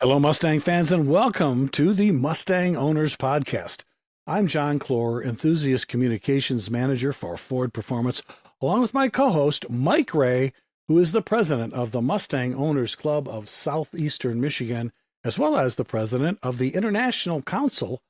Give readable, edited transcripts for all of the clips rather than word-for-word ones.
Hello, Mustang fans, and welcome to the Mustang Owners Podcast. I'm John Clore, Enthusiast Communications Manager for Ford Performance, along with my co-host, Mike Ray, who is the president of the Mustang Owners Club of Southeastern Michigan, as well as the president of the International Council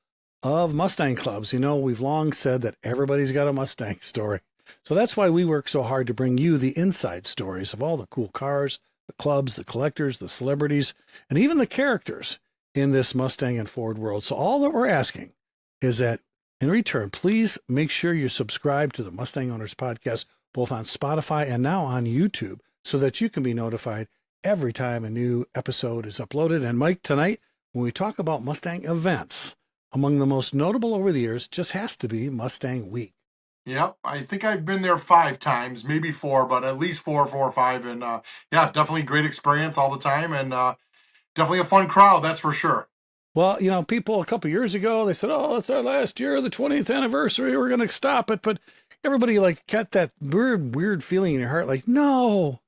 of Mustang Clubs. You know, we've long said that everybody's got a Mustang story. So that's why we work so hard to bring you the inside stories of all the cool cars, the clubs, the collectors, the celebrities, and even the characters in this Mustang and Ford world. So all that we're asking is that in return, please make sure you subscribe to the Mustang Owners Podcast, both on Spotify and now on YouTube, so that you can be notified every time a new episode is uploaded. And Mike, tonight, when we talk about Mustang events, among the most notable over the years just has to be Mustang Week. Yep, I think I've been there 5 times, maybe four, but at least four or five. And yeah, definitely great experience all the time, and definitely a fun crowd, that's for sure. Well, you know, people a couple years ago, they said, oh, it's our last year, the 20th anniversary, we're going to stop it. But everybody like got that weird feeling in your heart, like, no,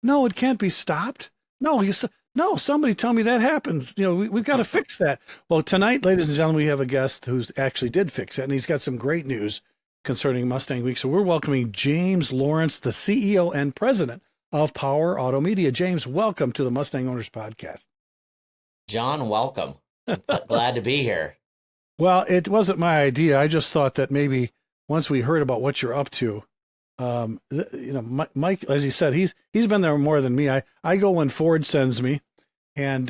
it can't be stopped. No, somebody tell me that happens. You know, we've got to fix that. Well, tonight, ladies and gentlemen, we have a guest who's actually did fix it, and he's got some great news concerning Mustang Week. So we're welcoming James Lawrence, the CEO and president of Power Automedia. James, welcome to the Mustang Owners Podcast. John, welcome. Glad to be here. Well, it wasn't my idea. I just thought that maybe once we heard about what you're up to, you know, Mike, as he said, he's been there more than me. I go when Ford sends me, and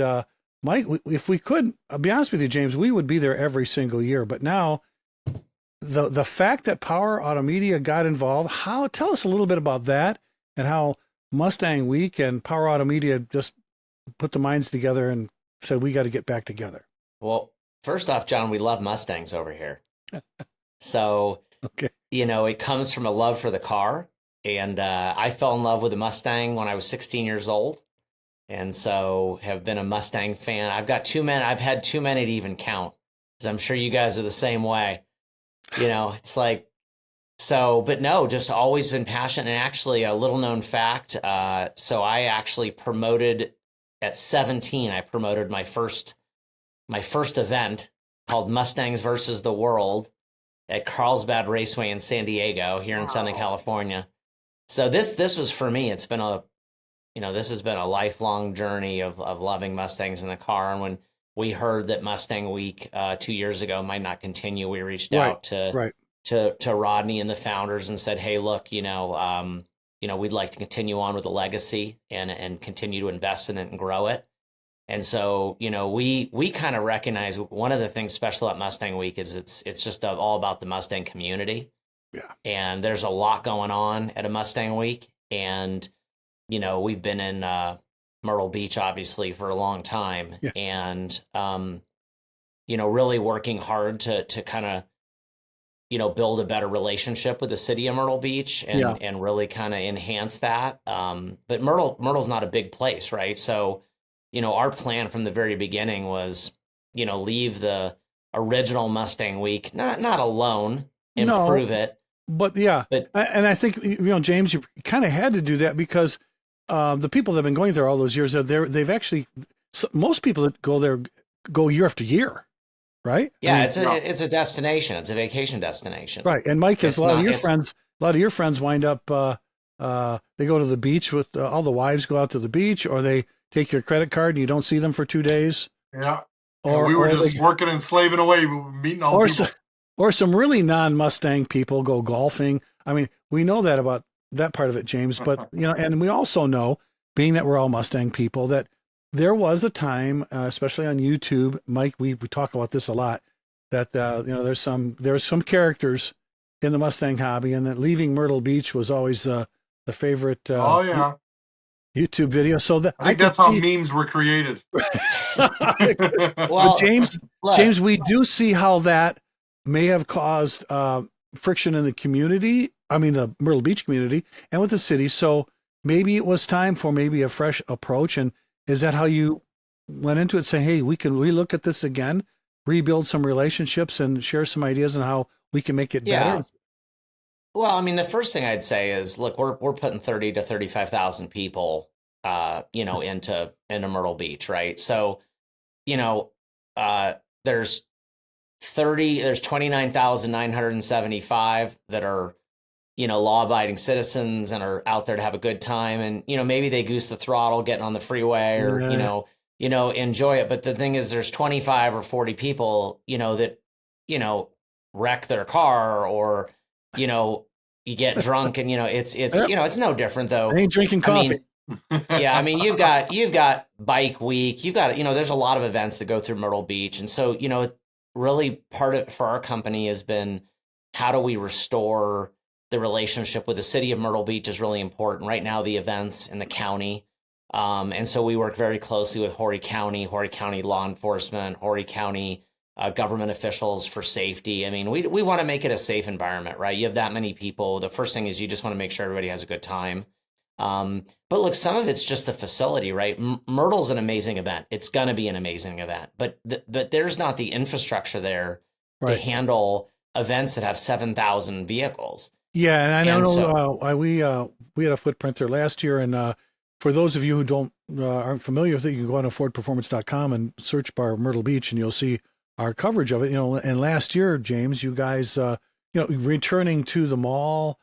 Mike, if we could, I'll be honest with you, James, we would be there every single year. But now, the fact that Power Automedia got involved, tell us a little bit about that and how Mustang Week and Power Automedia just put the minds together and said, we got to get back together. Well, first off, John, we love Mustangs over here. So, okay. You know, it comes from a love for the car. And I fell in love with a Mustang when I was 16 years old. And so have been a Mustang fan. I've had too many to even count, because I'm sure you guys are the same way. You know, it's like, so, but no, just always been passionate. And actually, a little known fact, so I actually promoted at 17, I promoted my first event called Mustangs versus the World at Carlsbad Raceway in San Diego, here in Southern California. So this was for me. It's been this has been a lifelong journey of loving Mustangs in the car. And when we heard that Mustang Week 2 years ago might not continue, we reached out to Rodney and the founders and said, hey, look, we'd like to continue on with the legacy and continue to invest in it and grow it. And so, you know, we kind of recognize one of the things special at Mustang Week is it's just all about the Mustang community. Yeah. And there's a lot going on at a Mustang Week. And, you know, we've been in Myrtle Beach, obviously, for a long time. Yeah. And, really working hard to kind of, build a better relationship with the city of Myrtle Beach and really kind of enhance that. But Myrtle's not a big place, right? So, our plan from the very beginning was, leave the original Mustang Week, not alone, improve it. But yeah, and I think, James, you kind of had to do that because the people that have been going there all those years, they've actually, most people that go there go year after year, right? Yeah, it's a destination. It's a vacation destination. Right. And Mike, a lot of your friends wind up, they go to the beach with all the wives go out to the beach, or they take your credit card and you don't see them for 2 days. Yeah. Or we were just working and slaving away, meeting all the people. Or some really non-Mustang people go golfing. I mean, we know that about that part of it, James, but, and we also know, being that we're all Mustang people, that there was a time, especially on YouTube, Mike, we talk about this a lot, that, there's some characters in the Mustang hobby, and that leaving Myrtle Beach was always the favorite YouTube video. So I think that's how memes were created. Well, James, we do see how that may have caused friction in the community. I mean, the Myrtle Beach community and with the city. So maybe it was time for maybe a fresh approach. And is that how you went into it, saying, hey, we can relook at this again, rebuild some relationships and share some ideas on how we can make it better? Well, I mean, the first thing I'd say is, look, we're putting 30 to 35,000 people, into Myrtle Beach, right? So, you know, there's 29,975 that are, law abiding citizens and are out there to have a good time. And, maybe they goose the throttle getting on the freeway or, Yeah. enjoy it. But the thing is, there's 25 or 40 people, that, wreck their car or, you get drunk and, it's, Yep. it's no different though. I ain't drinking coffee. Yeah, I mean, you've got bike week, you've got, there's a lot of events that go through Myrtle Beach. And so, really part of for our company has been how do we restore the relationship with the city of Myrtle Beach is really important. Right now, the events in the county. And so we work very closely with Horry County law enforcement, Horry County government officials for safety. I mean, we want to make it a safe environment, right? You have that many people. The first thing is you just want to make sure everybody has a good time. But look, some of it's just the facility, right? Myrtle's an amazing event. It's going to be an amazing event, but there's not the infrastructure there to handle events that have 7,000 vehicles. Yeah, and I know so, we had a footprint there last year, and for those of you who don't aren't familiar with it, you can go on to fordperformance.com and search bar Myrtle Beach, and you'll see our coverage of it. And last year, James, you guys, returning to the mall,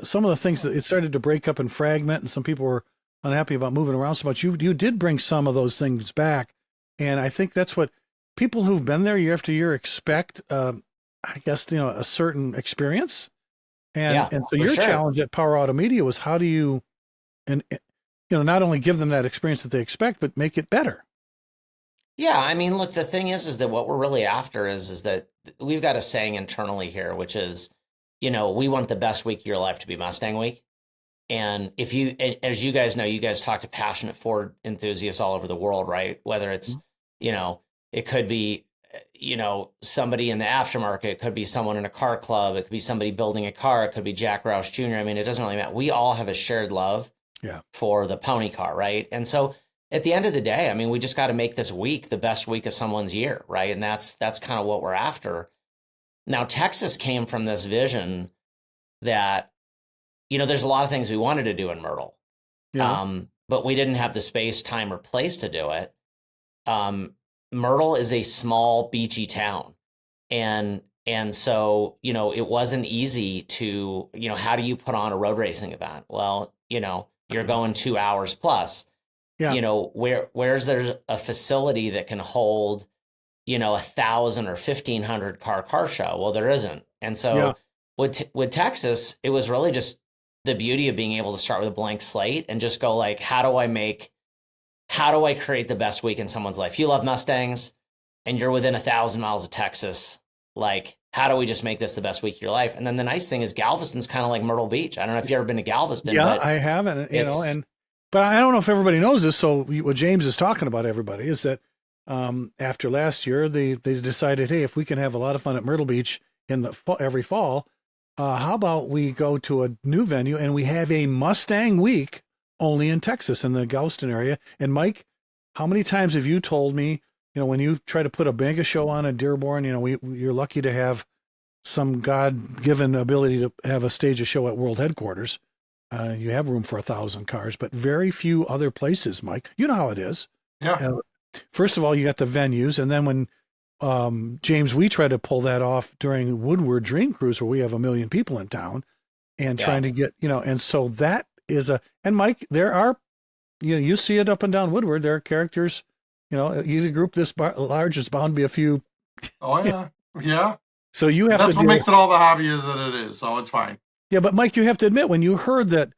some of the things that it started to break up and fragment, and some people were unhappy about moving around so much. You did bring some of those things back, and I think that's what people who've been there year after year expect. I guess a certain experience. And so your challenge at Power Automedia was how do you, not only give them that experience that they expect, but make it better. Yeah, I mean, look, the thing is that what we're really after is that we've got a saying internally here, which is, we want the best week of your life to be Mustang week. And as you guys know, you guys talk to passionate Ford enthusiasts all over the world, right? Whether it's, it could be, somebody in the aftermarket, it could be someone in a car club, it could be somebody building a car, it could be Jack Roush Jr. I mean, it doesn't really matter. We all have a shared love for the pony car, right? And so at the end of the day, I mean, we just got to make this week the best week of someone's year, right? And that's kind of what we're after. Now, Texas came from this vision that, there's a lot of things we wanted to do in Myrtle, but we didn't have the space, time, or place to do it. Myrtle is a small beachy town. And so, it wasn't easy to, how do you put on a road racing event? Well, you're going 2 hours plus, where's there's a facility that can hold, 1,000 or 1,500 car show? Well, there isn't. And so with Texas, it was really just the beauty of being able to start with a blank slate and just go like, how do I create the best week in someone's life? You love Mustangs and you're within 1,000 miles of Texas. Like, how do we just make this the best week of your life? And then the nice thing is Galveston's kind of like Myrtle Beach. I don't know if you've ever been to Galveston. Yeah, but I haven't, but I don't know if everybody knows this. So what James is talking about, everybody, is that after last year, they decided, hey, if we can have a lot of fun at Myrtle Beach every fall, how about we go to a new venue and we have a Mustang week only in Texas, in the Galveston area. And Mike, how many times have you told me, when you try to put a mega show on at Dearborn, you're lucky to have some God-given ability to have a stage a show at world headquarters. You have room for 1,000 cars, but very few other places, Mike. You know how it is. Yeah. First of all, you got the venues. And then when James, we try to pull that off during Woodward Dream Cruise, where we have 1 million people in town and trying to get, and so that is and Mike, there are, you see it up and down Woodward, there are characters, a group this large is bound to be a few. Oh yeah. Yeah. So you have that's what makes it all the hobby is that it is. So it's fine. Yeah. But Mike, you have to admit, when you heard that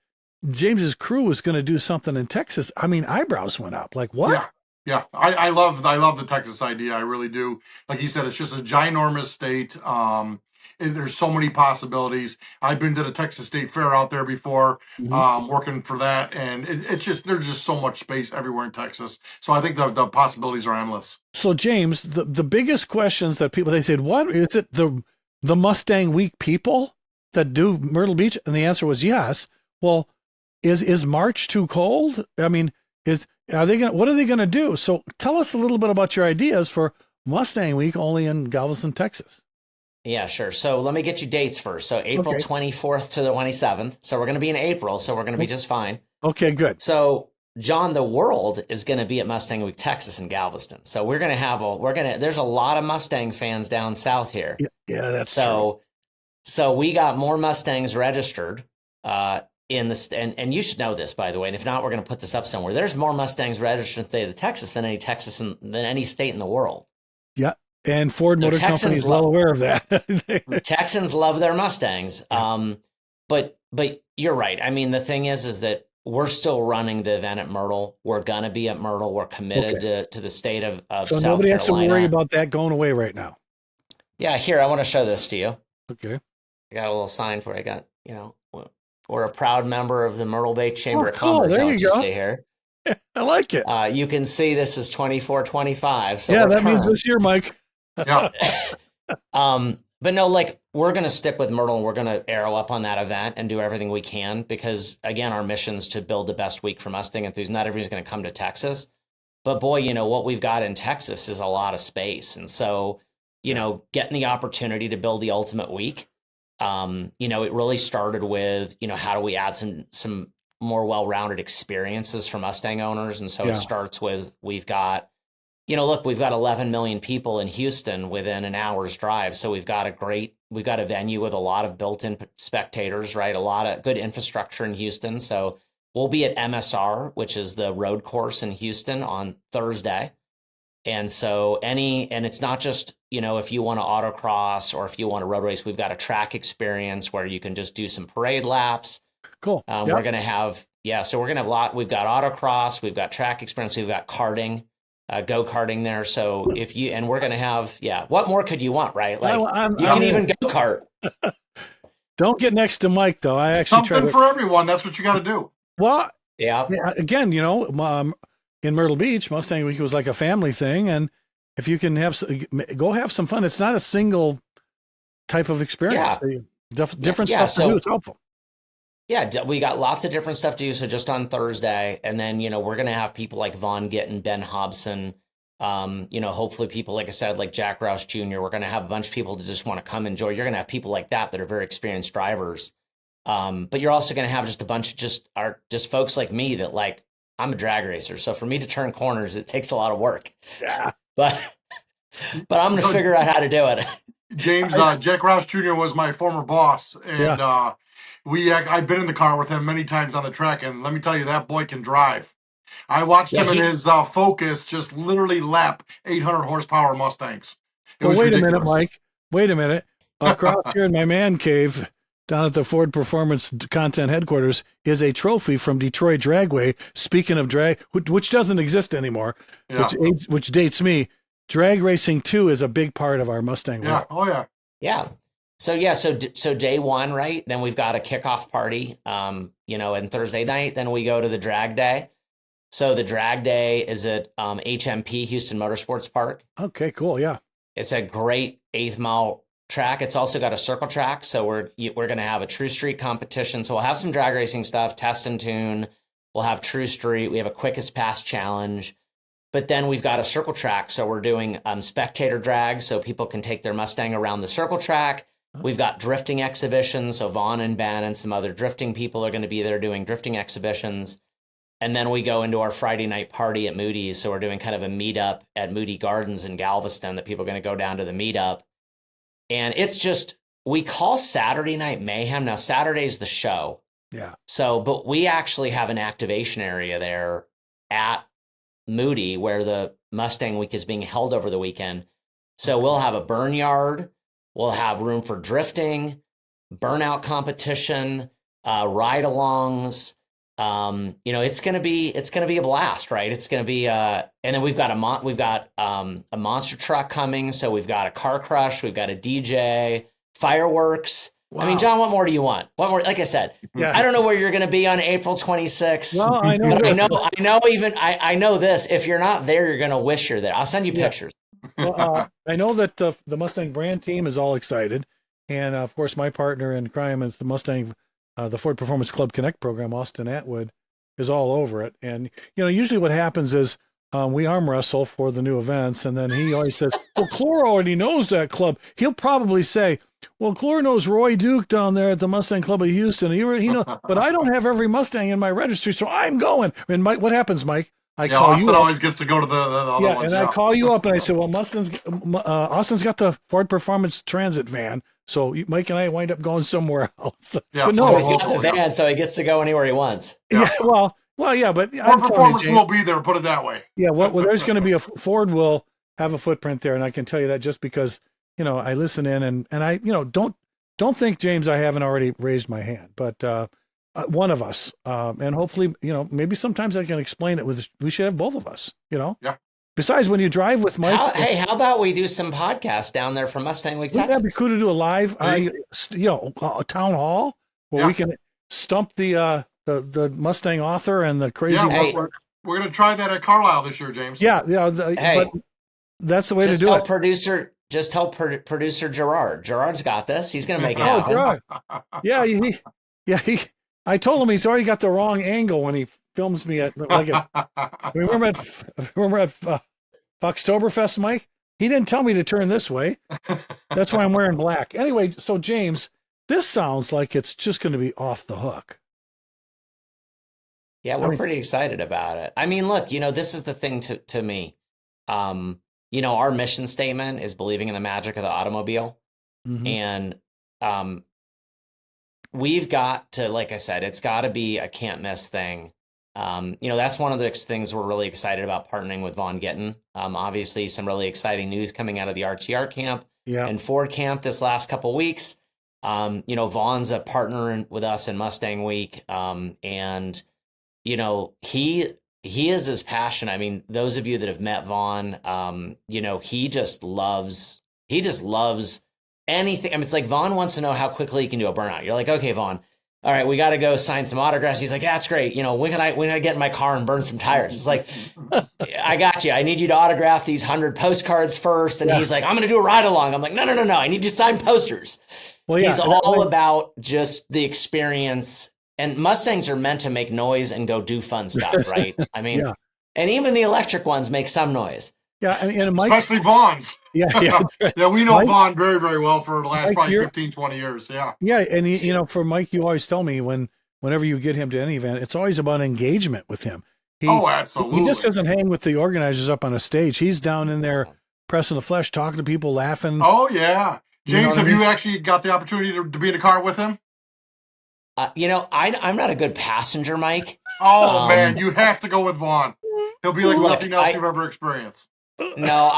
James's crew was going to do something in Texas, I mean, eyebrows went up. Like, what? Yeah. I love the Texas idea. I really do. Like you said, it's just a ginormous state. There's so many possibilities. I've been to the Texas State Fair out there before, working for that, and it's just there's just so much space everywhere in Texas. So I think the possibilities are endless. So James, the biggest questions that people, they said, what is it, the Mustang Week people that do Myrtle Beach? And the answer was yes. Well, is March too cold? I mean, what are they going to do? So tell us a little bit about your ideas for Mustang Week only in Galveston, Texas. Yeah, sure. So let me get you dates first. So April 24th to the 27th. So we're going to be in April. So we're going to be just fine. Okay, good. So John, the world is going to be at Mustang Week, Texas in Galveston. So we're going to have there's a lot of Mustang fans down south here. Yeah, that's true. So we got more Mustangs registered in and you should know this, by the way. And if not, we're going to put this up somewhere. There's more Mustangs registered in the state of Texas than any state in the world. Yeah. And Ford Motor Company is well aware of that. Texans love their Mustangs. But you're right. I mean, the thing is that we're still running the event at Myrtle. We're going to be at Myrtle. We're committed to the state of South Carolina. So nobody has to worry about that going away right now. Yeah, here, I want to show this to you. Okay. I got a little sign for it. I got, we're a proud member of the Myrtle Bay Chamber of Commerce. There you go. See here. I like it. You can see this is 24-25. So yeah, that means this year, Mike. Yeah. But no, like, we're going to stick with Myrtle and we're going to arrow up on that event and do everything we can because, again, our mission is to build the best week for Mustang enthusiasts. Not everybody's going to come to Texas. But boy, what we've got in Texas is a lot of space. And so, getting the opportunity to build the ultimate week, it really started with, how do we add some more well-rounded experiences for Mustang owners? And so it starts with, we've got 11 million people in Houston within an hour's drive. So we've got a venue with a lot of built-in spectators, right? A lot of good infrastructure in Houston. So we'll be at MSR, which is the road course in Houston, on Thursday. And so and it's not just, if you want to autocross or if you want to road race, we've got a track experience where you can just do some parade laps. Cool. We're going to have, so we're going to have we've got autocross, we've got track experience, we've got karting. Go-karting there. So we're going to have, what more could you want, right? Like, you can even go-kart. Don't get next to Mike, though. I actually something for everyone. That's what you got to do. Well, yeah. Again, in Myrtle Beach, Mustang Week was like a family thing. And if you can go have some fun, it's not a single type of experience. Different stuff to do. It's helpful. Yeah, we got lots of different stuff to do. So just on Thursday, and then, we're going to have people like Vaughn Gittin, Ben Hobson, hopefully people, like I said, like Jack Roush Jr. We're going to have a bunch of people that just want to come enjoy. You're going to have people like that are very experienced drivers. But you're also going to have just a bunch of just folks like me that, like, I'm a drag racer. So for me to turn corners, it takes a lot of work. Yeah. But I'm going to figure out how to do it. James, Jack Roush Jr. was my former boss. And, I've been in the car with him many times on the track, and let me tell you, that boy can drive. I watched him in his Focus just literally lap 800 horsepower Mustangs. Wait a minute, Mike. Wait a minute. Across here in my man cave, down at the Ford Performance Content Headquarters, is a trophy from Detroit Dragway. Speaking of drag, which doesn't exist anymore, which dates me. Drag Racing 2 is a big part of our Mustang. Yeah. World. Oh, yeah. Yeah. So day one, right? Then we've got a kickoff party, and Thursday night, then we go to the drag day. So the drag day is at HMP, Houston Motorsports Park. Okay, cool. Yeah. It's a great 8th mile track. It's also got a circle track. So we're going to have a True Street competition. So we'll have some drag racing stuff, test and tune. We'll have True Street. We have a quickest pass challenge. But then we've got a circle track. So we're doing spectator drag so people can take their Mustang around the circle track. We've got drifting exhibitions. So Vaughn and Ben and some other drifting people are going to be there doing drifting exhibitions. And then we go into our Friday night party at Moody's. So we're doing kind of a meetup at Moody Gardens in Galveston that people are going to go down to the meetup. And it's just, we call Saturday Night Mayhem. Now, Saturday's the show. Yeah. So, but we actually have an activation area there at Moody where the Mustang Week is being held over the weekend. So we'll have a burn yard. We'll have room for drifting, burnout competition, ride-alongs. It's gonna be a blast, right? It's gonna be and then we've got a monster truck coming. So we've got a car crush, we've got a DJ, fireworks. Wow. I mean, John, what more do you want? What more? Like I said, I don't know where you're gonna be on April 26th. Well, I know. But I know this. If you're not there, you're gonna wish you're there. I'll send you pictures. Well, I know that the Mustang brand team is all excited, and of course, my partner in crime is the Mustang, the Ford Performance Club Connect program. Austin Atwood is all over it, and usually what happens is we arm wrestle for the new events, and then he always says, "Well, Clore already knows that club." He'll probably say, well, Clore knows Roy Duke down there at the Mustang Club of Houston. He knows, but I don't have every Mustang in my registry, so I'm going. And Mike, what happens, Mike? I call Austin you up. always gets to go to the other ones. And I call you up and I said, well, Austin's got the Ford Performance Transit van, so Mike and I wind up going somewhere else. Yeah, but no, so he's got the van, so he gets to go anywhere he wants. Yeah, well, yeah, but Ford Performance will be there. Put it that way. Yeah, well, there's going to be Ford will have a footprint there, and I can tell you that just because I listen in and I don't think, James, I haven't already raised my hand, but one of us, and hopefully maybe sometimes I can explain it with. We should have both of us. Yeah. Besides, when you drive with Mike, how about we do some podcasts down there from Mustang Week, Texas? That'd be cool to do a live, a town hall where we can stump the Mustang author and the crazy. Yeah, we're going to try that at Carlisle this year, James. Yeah, but that's the way to do it. Just tell producer Gerard. Gerard's got this. He's going to make it happen. Gerard. Yeah, I told him he's already got the wrong angle when he films me at remember at Foxtoberfest, Mike? He didn't tell me to turn this way. That's why I'm wearing black. Anyway, so James, this sounds like it's just going to be off the hook. Yeah, we're pretty excited about it. I mean, look, this is the thing to me. Our mission statement is believing in the magic of the automobile. Mm-hmm. And we've got to, like I said, it's got to be a can't miss thing. That's one of the things we're really excited about partnering with Vaughn Gittin. Obviously, some really exciting news coming out of the RTR camp and Ford camp this last couple of weeks. Vaughn's a partner with us in Mustang Week. And he is his passion. I mean, those of you that have met Vaughn, he just loves anything. I mean, it's like Vaughn wants to know how quickly he can do a burnout. You're like, okay, Vaughn, all right, we got to go sign some autographs. He's like, yeah, that's great. When can I get in my car and burn some tires? It's like, I got you. I need you to autograph these 100 postcards first. And he's like, I'm going to do a ride along. I'm like, no. I need you to sign posters. Well, he's all about just the experience. And Mustangs are meant to make noise and go do fun stuff, right? I mean, and even the electric ones make some noise. Yeah, and Mike, especially Vaughn's. Yeah, yeah, we know Mike, Vaughn very, very well for the last probably 15, 20 years. Yeah. Yeah, and for Mike, you always tell me whenever you get him to any event, it's always about engagement with him. Absolutely. He just doesn't hang with the organizers up on a stage. He's down in there pressing the flesh, talking to people, laughing. Oh yeah, James, have you actually got the opportunity to be in a car with him? I'm not a good passenger, Mike. Oh man, you have to go with Vaughn. He'll be like nothing else you've ever experienced. No,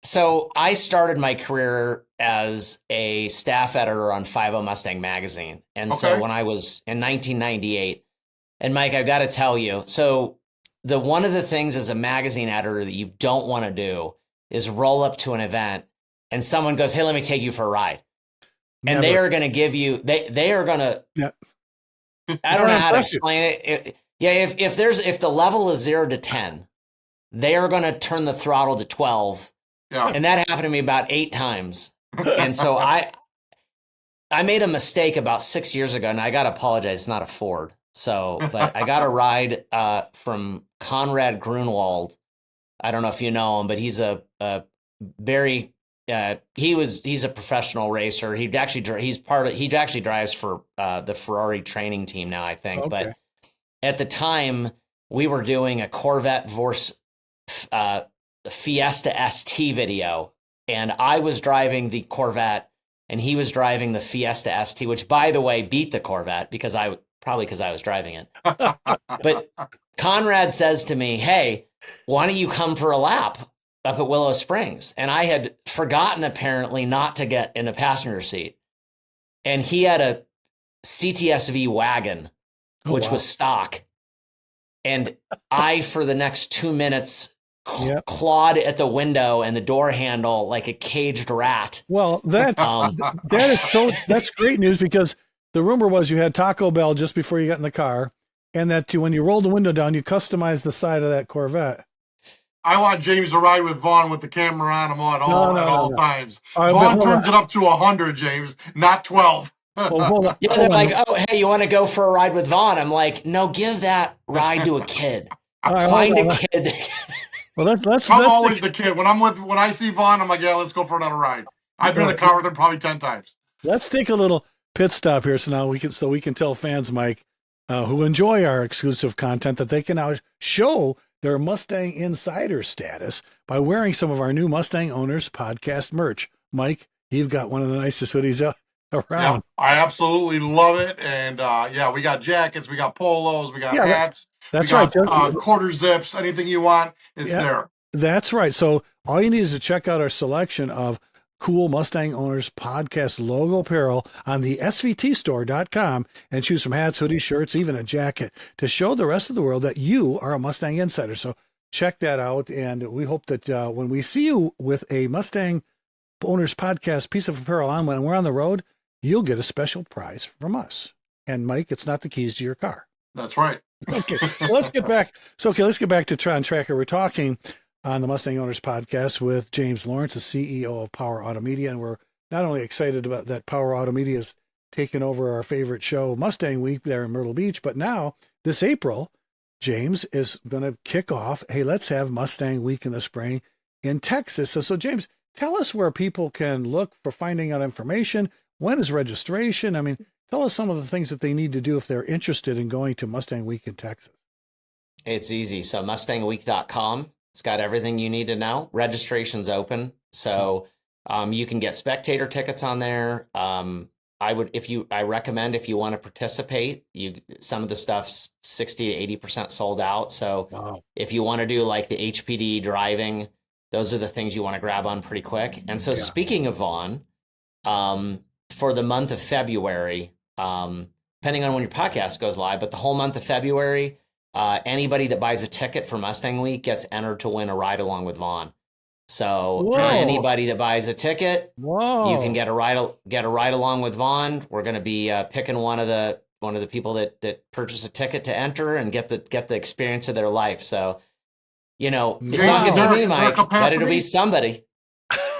so I started my career as a staff editor on 50 Mustang magazine. And so when I was in 1998, and Mike, I've got to tell you, so one of the things as a magazine editor that you don't want to do is roll up to an event and someone goes, hey, let me take you for a ride. And they are going to give you, they are going to, I don't know how to explain it. If the level is 0 to 10, they are going to turn the throttle to 12. Yeah. And that happened to me about 8 times. And so I made a mistake about 6 years ago, and I got to apologize. It's not a Ford. But I got a ride from Conrad Grunwald. I don't know if you know him, but he's a very, he's a professional racer. He actually drives for the Ferrari training team now, I think. Okay. But at the time, we were doing a Corvette versus Fiesta ST video, and I was driving the Corvette and he was driving the Fiesta ST, which by the way beat the Corvette because I was driving it. But Conrad says to me, hey, why don't you come for a lap up at Willow Springs? And I had forgotten apparently not to get in a passenger seat, and he had a CTSV wagon which was stock, and I for the next 2 minutes clawed at the window and the door handle like a caged rat. Well, that's great news, because the rumor was you had Taco Bell just before you got in the car, and that when you rolled the window down, you customized the side of that Corvette. I want James to ride with Vaughn with the camera on him at all times. Vaughn turns it up to 100, James, not 12. Hold on. Yeah, they're like, oh, hey, you want to go for a ride with Vaughn? I'm like, no, give that ride to a kid. Find a kid. Well, that's I'm always the kid. When I see Vaughn, I'm like, yeah, let's go for another ride. I've been in the car with him probably 10 times. Let's take a little pit stop here, so we can tell fans, Mike, who enjoy our exclusive content, that they can now show their Mustang insider status by wearing some of our new Mustang Owners podcast merch. Mike, you've got one of the nicest hoodies around. Yeah, I absolutely love it. And we got jackets, we got polos, we got hats. That's we right. got quarter zips, anything you want, it's there. That's right. So all you need is to check out our selection of cool Mustang Owners podcast logo apparel on the svtstore.com and choose from hats, hoodies, shirts, even a jacket to show the rest of the world that you are a Mustang insider. So check that out. And we hope that when we see you with a Mustang Owners podcast piece of apparel on when we're on the road, you'll get a special prize from us. And Mike, it's not the keys to your car. That's right. Okay, well, let's get back. Let's get back to Tron Tracker. We're talking on the Mustang Owners podcast with James Lawrence, the CEO of Power Automedia, and we're not only excited about that Power Automedia is taking over our favorite show, Mustang Week, there in Myrtle Beach, but now this April, James is going to kick off. Hey, let's have Mustang Week in the spring in Texas. So James, tell us where people can look for finding out information. When is registration? I mean, tell us some of the things that they need to do if they're interested in going to Mustang Week in Texas. It's easy. So mustangweek.com. It's got everything you need to know. Registration's open. So you can get spectator tickets on there. I recommend if you want to participate, some of the stuff's 60 to 80% sold out. So if you want to do like the HPD driving, those are the things you want to grab on pretty quick. And so speaking of Vaughn, for the month of February, depending on when your podcast goes live, but the whole month of February, anybody that buys a ticket for Mustang Week gets entered to win a ride along with Vaughn. So anybody that buys a ticket, you can get a ride along with Vaughn. We're going to be picking one of the people that purchase a ticket to enter and get the experience of their life. So, it's not going to be me, Mike, but it'll be somebody.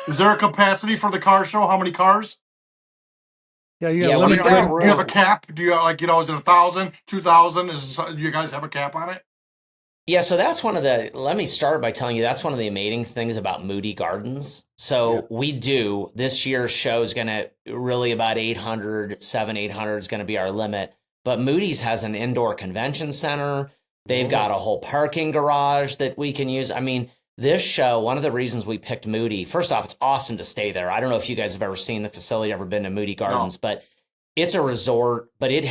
Is there a capacity for the car show? How many cars? Yeah, do you have a cap? Do you is it 1,000, 2,000? Do you guys have a cap on it? Yeah, so let me start by telling you that's one of the amazing things about Moody Gardens. So this year's show is going to really about 800 is going to be our limit. But Moody's has an indoor convention center. They've got a whole parking garage that we can use. I mean, this show, one of the reasons we picked Moody, first off, it's awesome to stay there. I don't know if you guys have ever seen the facility, ever been to Moody Gardens, but it's a resort, but they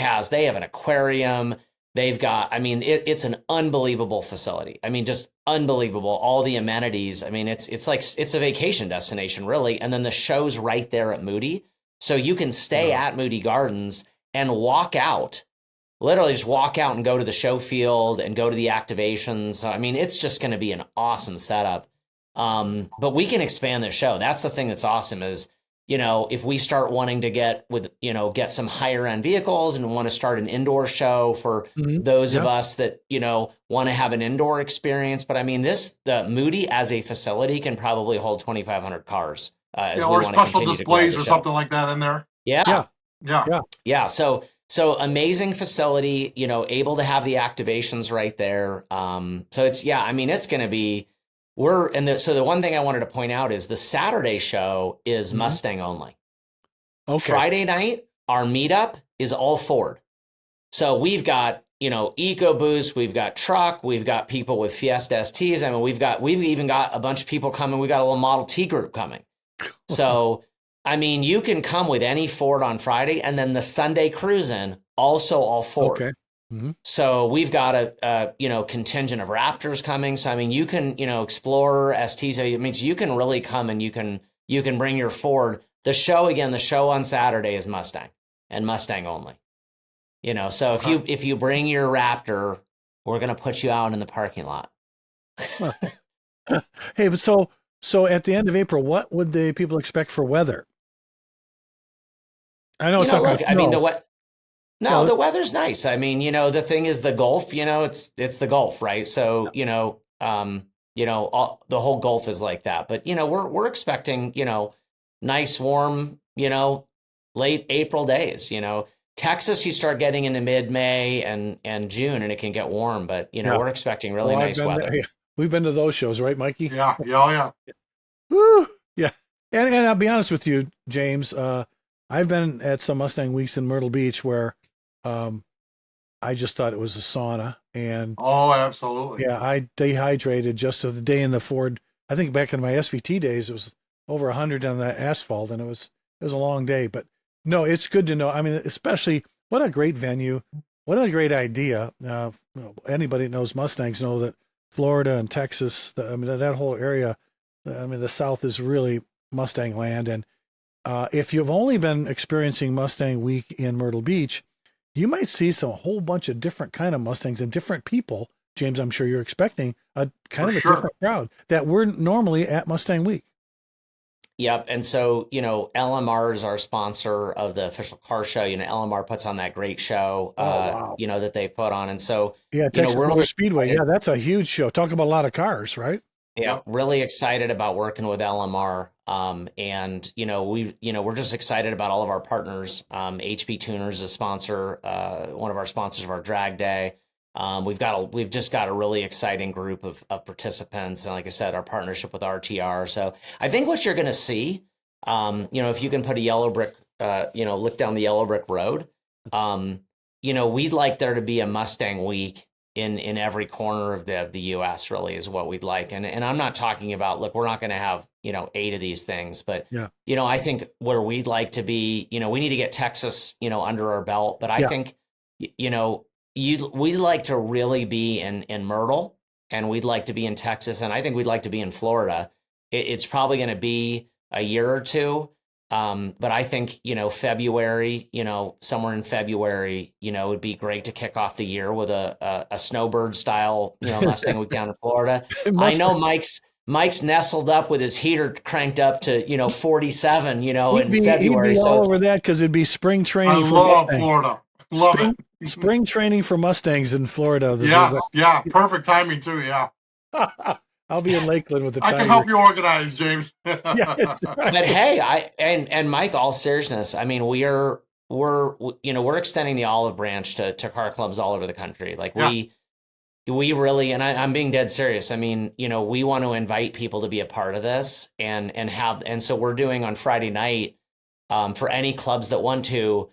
have an aquarium. They've got, it's an unbelievable facility. I mean, just unbelievable. All the amenities. I mean, it's a vacation destination, really. And then the show's right there at Moody. So you can stay at Moody Gardens and literally just walk out and go to the show field and go to the activations. So, it's just going to be an awesome setup. But we can expand the show. That's the thing that's awesome is, if we start wanting to get some higher end vehicles and want to start an indoor show for those of us that, want to have an indoor experience. But the Moody as a facility can probably hold 2,500 cars. Or special displays or something like that in there. Yeah. So amazing facility, able to have the activations right there. So it's going to be, so the one thing I wanted to point out is the Saturday show is Mustang only. Okay. Friday night, our meetup is all Ford. So we've got, EcoBoost, we've got truck, we've got people with Fiesta STs. We've even got a bunch of people coming. We've got a little Model T group coming. So, you can come with any Ford on Friday, and then the Sunday cruising, also all Ford. Okay. Mm-hmm. So we've got a contingent of Raptors coming. So you can Explorer STs. It means you can really come and you can bring your Ford. The show on Saturday is Mustang and Mustang only. So if you bring your Raptor, we're gonna put you out in the parking lot. Hey, but so at the end of April, what would the people expect for weather? I know it's not. The weather's nice. The thing is the Gulf. It's the Gulf, right? So the whole Gulf is like that. But we're expecting nice, warm, late April days. Texas, you start getting into mid-May and June, and it can get warm. But we're expecting really nice weather. We've been to those shows, right, Mikey? Yeah. Woo! Yeah. And I'll be honest with you, James. I've been at some Mustang weeks in Myrtle Beach where um, I just thought it was a sauna, and Oh, absolutely. yeah, I dehydrated just the day in the Ford. I think back in my SVT days, it was over 100 on the asphalt, and it was a long day. But no, it's good to know. I mean, especially what a great venue, what a great idea. Anybody that knows Mustangs know that Florida and Texas, I mean that whole area. I mean, the South is really Mustang land, and if you've only been experiencing Mustang Week in Myrtle Beach, you might see some a whole bunch of different kind of Mustangs and different people. James, I'm sure you're expecting a kind For of a sure. different crowd that we're normally at Mustang Week. Yep. And so, LMR is our sponsor of the official car show. LMR puts on that great show, Oh wow. that they put on. And so, Yeah, Texas we're Motor really Speedway. excited. Yeah, that's a huge show. Talk about a lot of cars, right? Yeah, Yep. really excited about working with LMR. And we're just excited about all of our partners. HB Tuners is a sponsor, one of our sponsors of our drag day. We've just got a really exciting group of participants, and like I said, our partnership with RTR. So I think what you're going to see, if you can put a yellow brick, look down the yellow brick road, we'd like there to be a Mustang week in every corner of the US, really is what we'd like. And I'm not talking about, look, we're not going to have, 8 of these things, but Yeah. I think where we'd like to be, we need to get Texas, under our belt, but I Yeah. think, we'd like to really be in Myrtle, and we'd like to be in Texas, and I think we'd like to be in Florida. It's probably going to be a year or two. But I think, February, somewhere in February, would be great to kick off the year with a snowbird style, Mustang week down in Florida. I Mustang. know Mike's nestled up with his heater cranked up to, 47, He'd in be February. So all it's over that because it'd be spring I training for love Mustang. Florida. Love Spring it. spring training for Mustangs in Florida. Yes. Yeah. Perfect timing too. Yeah. I'll be in Lakeland with the I can Tigers. help you organize, James. Yeah, it's But right. hey, and Mike, all seriousness, I mean, we're extending the olive branch to car clubs all over the country. Like Yeah. we really, and I'm being dead serious. I mean, we want to invite people to be a part of this, and so we're doing on Friday night, for any clubs that want to,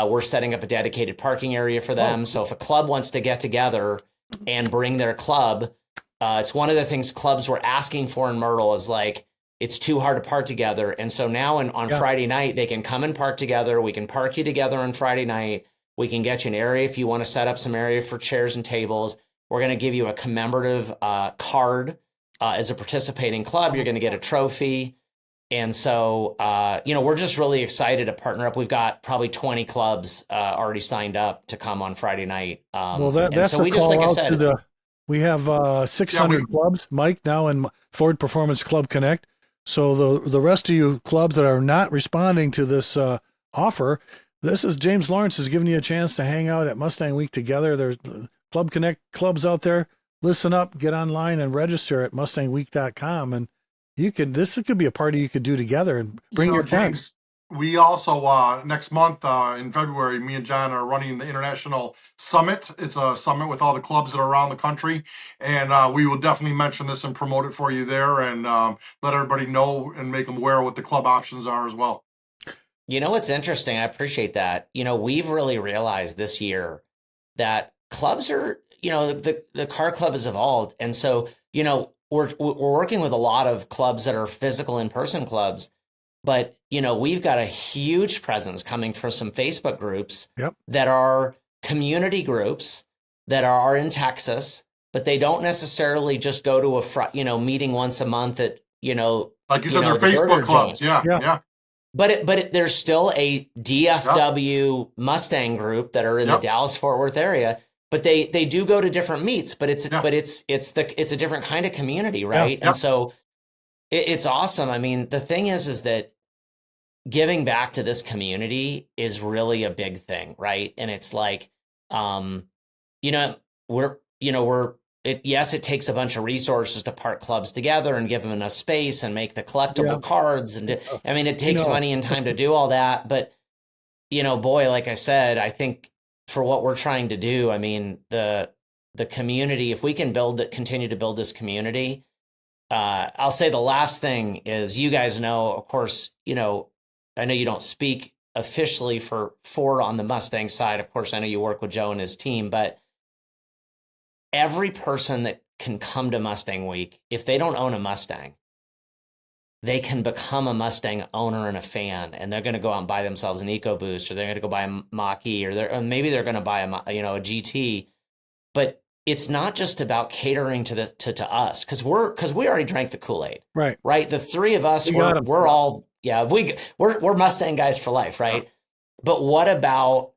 we're setting up a dedicated parking area for Oh, them. So if a club wants to get together and bring their club, it's one of the things clubs were asking for in Myrtle is like, it's too hard to park together. And so now on yeah. Friday night, they can come and park together. We can park you together on Friday night. We can get you an area if you want to set up some area for chairs and tables. We're going to give you a commemorative card as a participating club. You're going to get a trophy. And so, we're just really excited to partner up. We've got probably 20 clubs already signed up to come on Friday night. Well, And that's so a we just, like call I out said, to it's the. We have Yeah. 600 clubs, Mike, now in Ford Performance Club Connect. So the rest of you clubs that are not responding to this offer, this is James Lawrence is giving you a chance to hang out at Mustang Week together. There's Club Connect clubs out there. Listen up, get online and register at mustangweek.com, and you can. This could be a party you could do together and bring your tent. James, we also next month in February, me and John are running the International Summit. It's a summit with all the clubs that are around the country, and we will definitely mention this and promote it for you there, and let everybody know and make them aware of what the club options are as well. what's interesting. I appreciate that. We've really realized this year that clubs are, the car club has evolved. And so, we're working with a lot of clubs that are physical in-person clubs, but, we've got a huge presence coming from some Facebook groups Yep. that are community groups that are in Texas, but they don't necessarily just go to meeting once a month at, Like you said, they're the burger Facebook joint. clubs. Yeah, Yeah. yeah, But there's still a yeah, DFW Mustang group that are in the yep, Dallas Fort Worth area, but they do go to different meets, but yeah, it's a different kind of community, Yeah. right? And yep. so it's awesome. I mean, the thing is that giving back to this community is really a big thing, right? And it's like, um, you know, yes, it takes a bunch of resources to park clubs together and give them enough space and make the Yeah. collectible cards. I mean, it We takes know. money and time to do all that. But, boy, like I said, I think for what we're trying to do, I mean, the community, if we can continue to build this community, I'll say the last thing is, you guys know, of course, I know you don't speak officially for Ford on the Mustang side. Of course, I know you work with Joe and his team, but every person that can come to Mustang Week, if they don't own a Mustang, they can become a Mustang owner and a fan, and they're going to go out and buy themselves an EcoBoost, or they're going to go buy a Mach-E, or maybe they're going to buy a GT. But it's not just about catering to us, because we already drank the Kool-Aid, right? The three of us, we're all we're Mustang guys for life, right? Yeah. But what about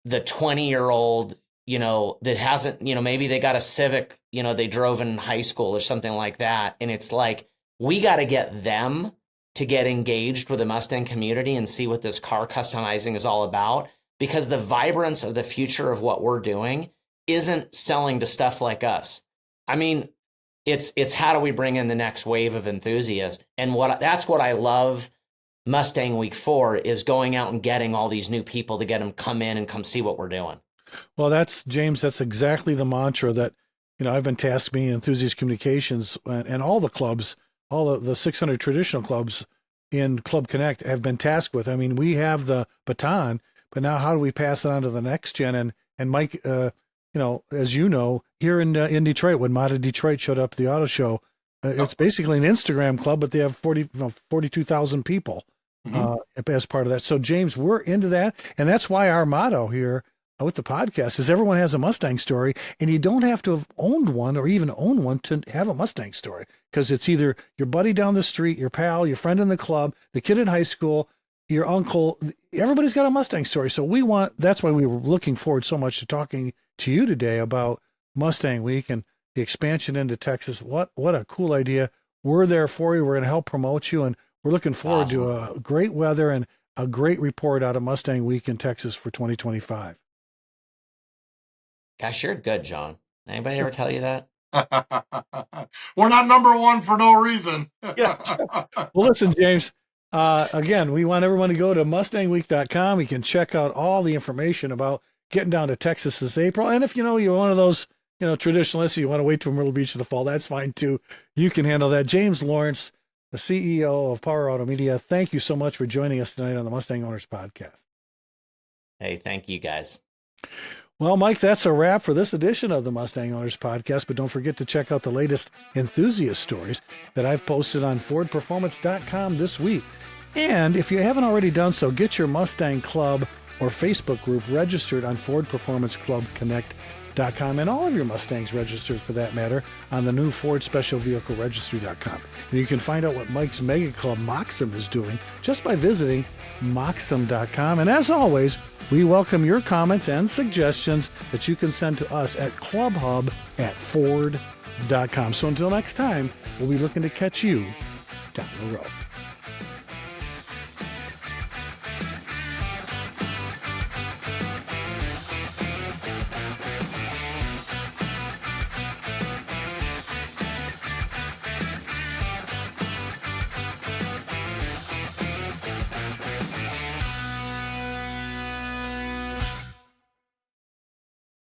the 20-year-old, that hasn't, maybe they got a Civic, they drove in high school or something like that, and it's like, we got to get them to get engaged with the Mustang community and see what this car customizing is all about, because the vibrance of the future of what we're doing isn't selling to stuff like us. I mean, it's how do we bring in the next wave of enthusiasts? And that's what I love Mustang Week for, is going out and getting all these new people to get them come in and come see what we're doing. Well, that's exactly the mantra that, I've been tasked being Enthusiast Communications, and all the clubs, all the 600 traditional clubs in Club Connect have been tasked with. I mean, we have the baton, but now how do we pass it on to the next gen? And Mike, as here in Detroit, when Mata Detroit showed up at the auto show, it's basically an Instagram club, but they have 42,000 people as part of that. So James, we're into that. And that's why our motto here with the podcast is everyone has a Mustang story, and you don't have to have owned one or even own one to have a Mustang story, because it's either your buddy down the street, your pal, your friend in the club, the kid in high school, your uncle. Everybody's got a Mustang story. So that's why we were looking forward so much to talking to you today about Mustang Week and the expansion into Texas. What a cool idea. We're there for you. We're going to help promote you, and we're looking forward to a great weather and a great report out of Mustang Week in Texas for 2025. Gosh, you're good, John. Anybody ever tell you that? We're not number one for no reason. Yeah. Well, listen, James, again, we want everyone to go to mustangweek.com. You can check out all the information about getting down to Texas this April. And if, you're one of those, traditionalists, you want to wait till Myrtle Beach in the fall, that's fine too. You can handle that. James Lawrence, the CEO of Power Automedia, thank you so much for joining us tonight on the Mustang Owners Podcast. Hey, thank you guys. Well, Mike, that's a wrap for this edition of the Mustang Owners Podcast, but don't forget to check out the latest enthusiast stories that I've posted on FordPerformance.com this week. And if you haven't already done so, get your Mustang Club or Facebook group registered on FordPerformanceClubConnect.com, and all of your Mustangs registered, for that matter, on the new Ford Special Vehicle Registry.com. And you can find out what Mike's Mega Club Moxum is doing just by visiting Moxum.com. And as always, we welcome your comments and suggestions that you can send to us at clubhub@ford.com. So until next time, we'll be looking to catch you down the road.